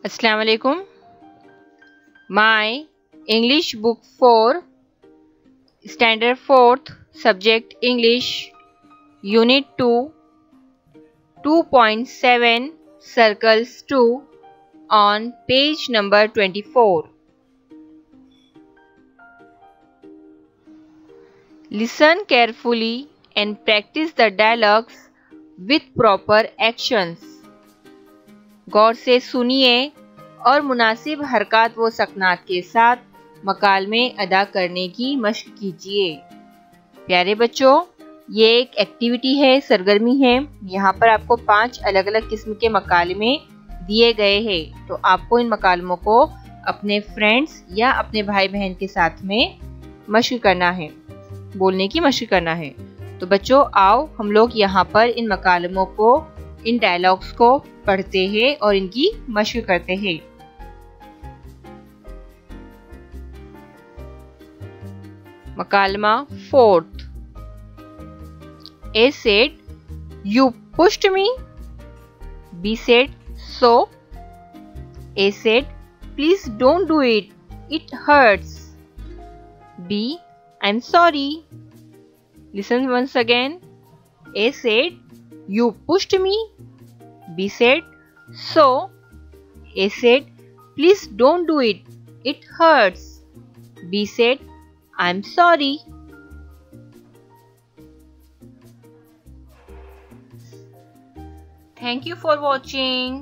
Assalamu alaikum. My English book for Standard 4th Subject English Unit 2 2.7 Circles 2 on page number 24. Listen carefully and practice the dialogues with proper actions. गौर से सुनिए और मुनासिब हरकत व सकनात के साथ मकालमे अदा करने की मशक कीजिए। प्यारे बच्चों, ये एक एक्टिविटी है, सरगर्मी है। यहाँ पर आपको 5 अलग अलग किस्म के मकालमे दिए गए हैं। तो आपको इन मकालमों को अपने फ्रेंड्स या अपने भाई बहन के साथ में मशक करना है, बोलने की मशक करना है। तो बच्चों, आओ हम लोग यहाँ पर इन मकालमों को, इन डायलॉग्स को पढ़ते हैं और इनकी मशक करते हैं। मकालमा 4th। A said, "You pushed me." B said, "So." A said, "Please don't do it. It hurts." B, "I'm sorry." Listen once again. A said, "You pushed me." B said, "So." A said, "Please don't do it. It hurts." B said, "I'm sorry." Thank you for watching.